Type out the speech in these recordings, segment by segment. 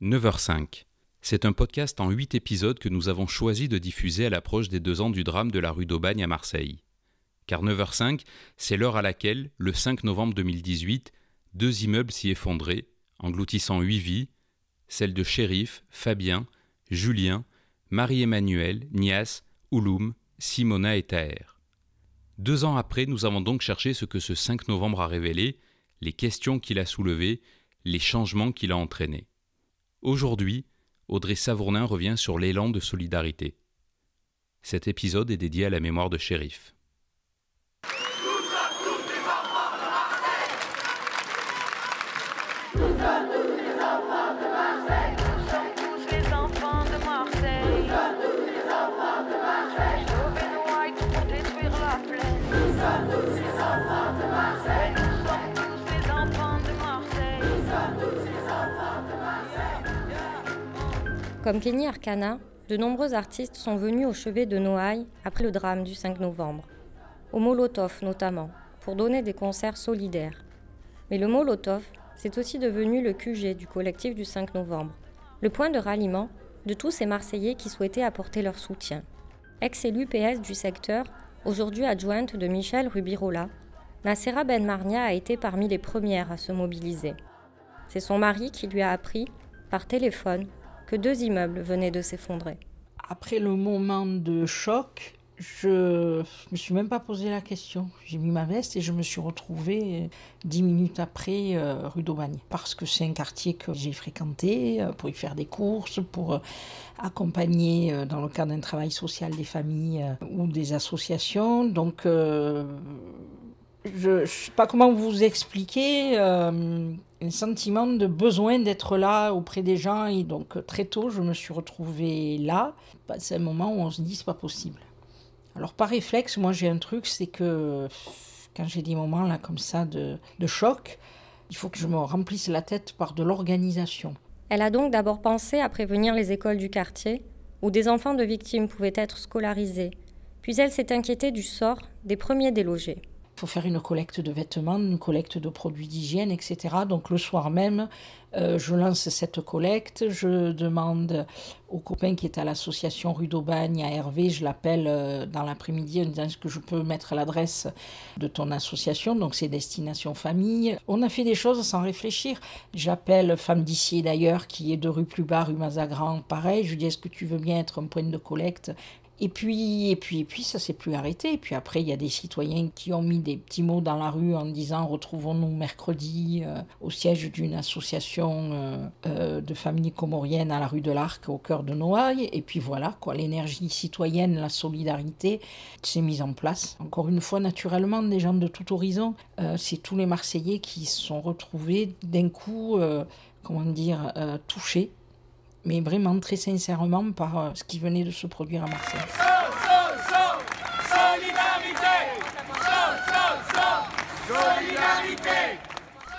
9h05. C'est un podcast en 8 épisodes que nous avons choisi de diffuser à l'approche des 2 ans du drame de la rue d'Aubagne à Marseille. Car 9h05, c'est l'heure à laquelle, le 5 novembre 2018, 2 immeubles s'y effondraient, engloutissant 8 vies, celles de Chérif, Fabien, Julien, Marie-Emmanuelle, Nias, Ouloum, Simona et Taher. 2 ans après, nous avons donc cherché ce que ce 5 novembre a révélé, les questions qu'il a soulevées, les changements qu'il a entraînés. Aujourd'hui, Audrey Savournin revient sur l'élan de solidarité. Cet épisode est dédié à la mémoire de Chérif. Comme Kenny Arcana, de nombreux artistes sont venus au chevet de Noailles après le drame du 5 novembre. Au Molotov notamment, pour donner des concerts solidaires. Mais le Molotov, c'est aussi devenu le QG du collectif du 5 novembre, le point de ralliement de tous ces Marseillais qui souhaitaient apporter leur soutien. Ex-élue PS du secteur, aujourd'hui adjointe de Michel Rubirola, Nassera Benmarnia a été parmi les premières à se mobiliser. C'est son mari qui lui a appris, par téléphone, que 2 immeubles venaient de s'effondrer. Après le moment de choc, je me suis même pas posé la question. J'ai mis ma veste et je me suis retrouvée 10 minutes après rue d'Aubagne. Parce que c'est un quartier que j'ai fréquenté pour y faire des courses, pour accompagner dans le cadre d'un travail social des familles ou des associations. Donc je ne sais pas comment vous expliquer un sentiment de besoin d'être là auprès des gens. Et donc très tôt, je me suis retrouvée là. C'est un moment où on se dit c'est pas possible. Alors par réflexe, moi j'ai un truc, c'est que quand j'ai des moments là comme ça de choc, il faut que je me remplisse la tête par de l'organisation. Elle a donc d'abord pensé à prévenir les écoles du quartier, où des enfants de victimes pouvaient être scolarisés. Puis elle s'est inquiétée du sort des premiers délogés. Il faut faire une collecte de vêtements, une collecte de produits d'hygiène, etc. Donc le soir même, je lance cette collecte. Je demande au copain qui est à l'association rue d'Aubagne, à Hervé, je l'appelle dans l'après-midi en disant est-ce que je peux mettre l'adresse de ton association, donc c'est Destination Famille. On a fait des choses sans réfléchir. J'appelle Femme d'Ici et d'ailleurs, qui est 2 rues plus bas, rue Mazagran, pareil. Je lui dis est-ce que tu veux bien être un point de collecte ? Et puis, ça s'est plus arrêté. Et puis après, il y a des citoyens qui ont mis des petits mots dans la rue en disant « Retrouvons-nous mercredi au siège d'une association de familles comoriennes à la rue de l'Arc, au cœur de Noailles ». Et puis voilà, quoi, l'énergie citoyenne, la solidarité s'est mise en place. Encore une fois, naturellement, des gens de tout horizon. C'est tous les Marseillais qui se sont retrouvés d'un coup, touchés. Mais vraiment très sincèrement par ce qui venait de se produire à Marseille. Solidarité.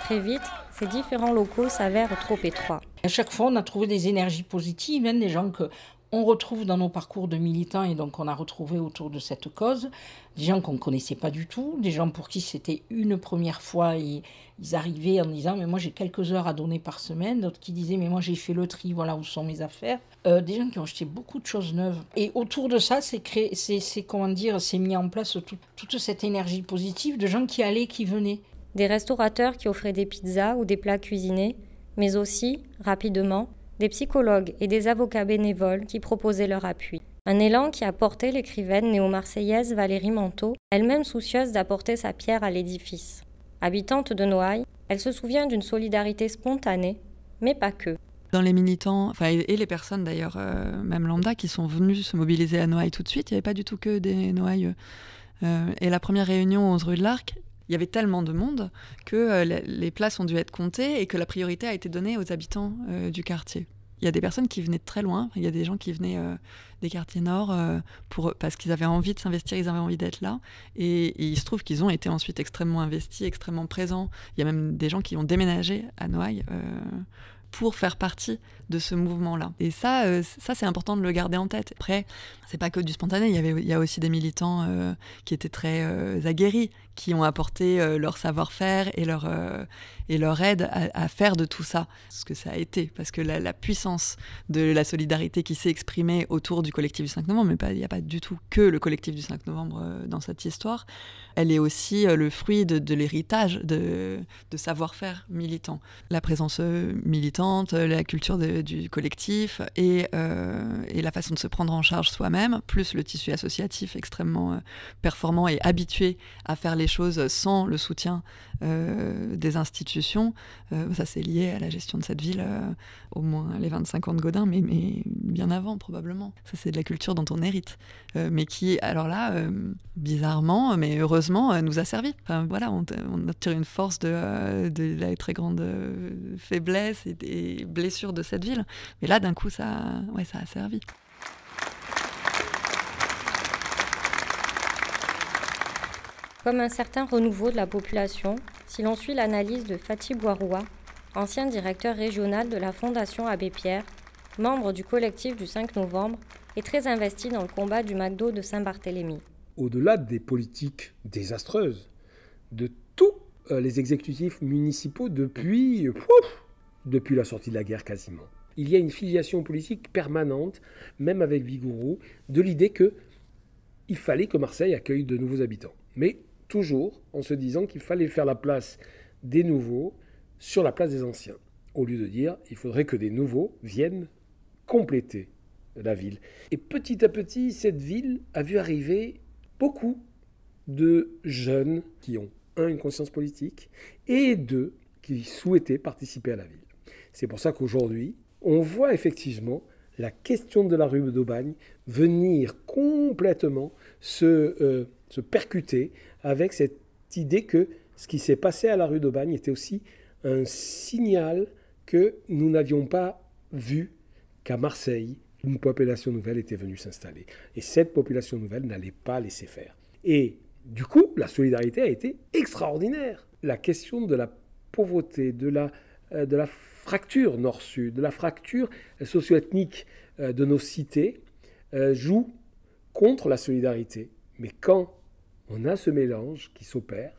Très vite, ces différents locaux s'avèrent trop étroits. À chaque fois, on a trouvé des énergies positives, hein, des gens qu'on retrouve dans nos parcours de militants et donc on a retrouvé autour de cette cause, des gens qu'on ne connaissait pas du tout, des gens pour qui c'était une première fois et ils arrivaient en disant « mais moi j'ai quelques heures à donner par semaine », d'autres qui disaient « mais moi j'ai fait le tri, voilà où sont mes affaires », des gens qui ont acheté beaucoup de choses neuves. Et autour de ça, c'est mis en place toute cette énergie positive de gens qui allaient, qui venaient. Des restaurateurs qui offraient des pizzas ou des plats cuisinés, mais aussi, rapidement, des psychologues et des avocats bénévoles qui proposaient leur appui. Un élan qui a porté l'écrivaine néo-marseillaise Valérie Manteau, elle-même soucieuse d'apporter sa pierre à l'édifice. Habitante de Noailles, elle se souvient d'une solidarité spontanée, mais pas que. Dans les militants, et les personnes d'ailleurs, même lambda, qui sont venues se mobiliser à Noailles tout de suite, il n'y avait pas du tout que des Noailles. Et la première réunion aux rues de l'Arc, il y avait tellement de monde que les places ont dû être comptées et que la priorité a été donnée aux habitants du quartier. Il y a des personnes qui venaient de très loin, il y a des gens qui venaient des quartiers nord parce qu'ils avaient envie de s'investir, ils avaient envie d'être là. Et il se trouve qu'ils ont été ensuite extrêmement investis, extrêmement présents. Il y a même des gens qui ont déménagé à Noailles pour faire partie de ce mouvement-là. Et ça c'est important de le garder en tête. Après, c'est pas que du spontané, il y a aussi des militants qui étaient très aguerris, qui ont apporté leur savoir-faire et leur aide à faire de tout ça ce que ça a été. Parce que la puissance de la solidarité qui s'est exprimée autour du collectif du 5 novembre, mais il n'y a pas du tout que le collectif du 5 novembre dans cette histoire, elle est aussi le fruit de l'héritage de savoir-faire militant. La présence militante, la culture du collectif et la façon de se prendre en charge soi-même, plus le tissu associatif extrêmement performant et habitué à faire les choses sans le soutien des institutions. Ça, c'est lié à la gestion de cette ville, au moins les 25 ans de Gaudin, mais bien avant, probablement. Ça, c'est de la culture dont on hérite. Mais qui, alors là, bizarrement, mais heureusement, nous a servi. Enfin, voilà, on a tiré une force de la très grande faiblesse et des blessures de cette ville. Mais là, d'un coup, ça a servi. Comme un certain renouveau de la population, si l'on suit l'analyse de Fatih Bouaroua, ancien directeur régional de la Fondation Abbé Pierre, membre du collectif du 5 novembre et très investi dans le combat du McDo de Saint-Barthélemy. Au-delà des politiques désastreuses de tous les exécutifs municipaux depuis la sortie de la guerre quasiment, il y a une filiation politique permanente, même avec Vigouroux, de l'idée qu'il fallait que Marseille accueille de nouveaux habitants. Mais toujours en se disant qu'il fallait faire la place des nouveaux sur la place des anciens, au lieu de dire il faudrait que des nouveaux viennent compléter la ville. Et petit à petit, cette ville a vu arriver beaucoup de jeunes qui ont, une conscience politique, et deux, qui souhaitaient participer à la ville. C'est pour ça qu'aujourd'hui, on voit effectivement la question de la rue d'Aubagne venir complètement se percuter avec cette idée que ce qui s'est passé à la rue d'Aubagne était aussi un signal que nous n'avions pas vu qu'à Marseille, une population nouvelle était venue s'installer. Et cette population nouvelle n'allait pas laisser faire. Et du coup, la solidarité a été extraordinaire. La question de la pauvreté, de la fracture nord-sud, de la fracture socio-ethnique de nos cités joue contre la solidarité. Mais quand on a ce mélange qui s'opère,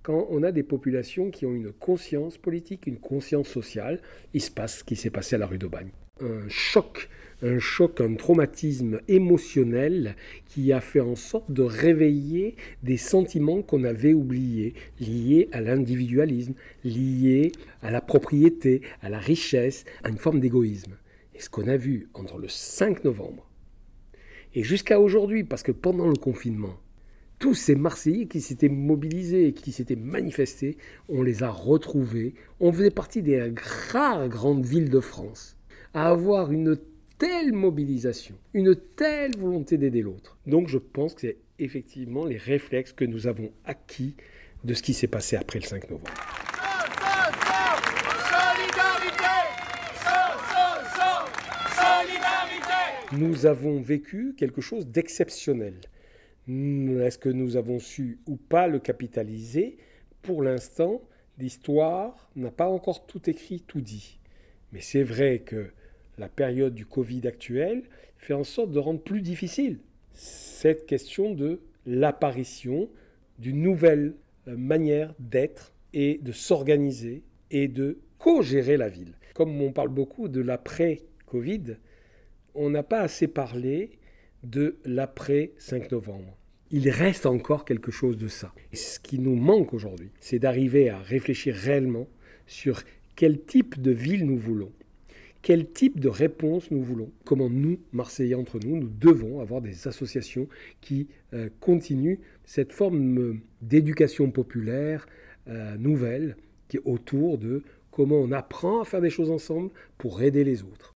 quand on a des populations qui ont une conscience politique, une conscience sociale, il se passe ce qui s'est passé à la rue d'Aubagne. Un choc, un traumatisme émotionnel qui a fait en sorte de réveiller des sentiments qu'on avait oubliés, liés à l'individualisme, liés à la propriété, à la richesse, à une forme d'égoïsme. Et ce qu'on a vu entre le 5 novembre et jusqu'à aujourd'hui, parce que pendant le confinement, tous ces Marseillais qui s'étaient mobilisés, qui s'étaient manifestés, on les a retrouvés. On faisait partie des rares grandes villes de France à avoir une telle mobilisation, une telle volonté d'aider l'autre. Donc je pense que c'est effectivement les réflexes que nous avons acquis de ce qui s'est passé après le 5 novembre. Nous avons vécu quelque chose d'exceptionnel. Est-ce que nous avons su ou pas le capitaliser? Pour l'instant, l'histoire n'a pas encore tout écrit, tout dit. Mais c'est vrai que la période du Covid actuelle fait en sorte de rendre plus difficile cette question de l'apparition d'une nouvelle manière d'être et de s'organiser et de co-gérer la ville. Comme on parle beaucoup de l'après-Covid, on n'a pas assez parlé de l'après 5 novembre. Il reste encore quelque chose de ça. Et ce qui nous manque aujourd'hui, c'est d'arriver à réfléchir réellement sur quel type de ville nous voulons, quel type de réponse nous voulons, comment nous, Marseillais entre nous, nous devons avoir des associations qui continuent cette forme d'éducation populaire nouvelle qui est autour de comment on apprend à faire des choses ensemble pour aider les autres.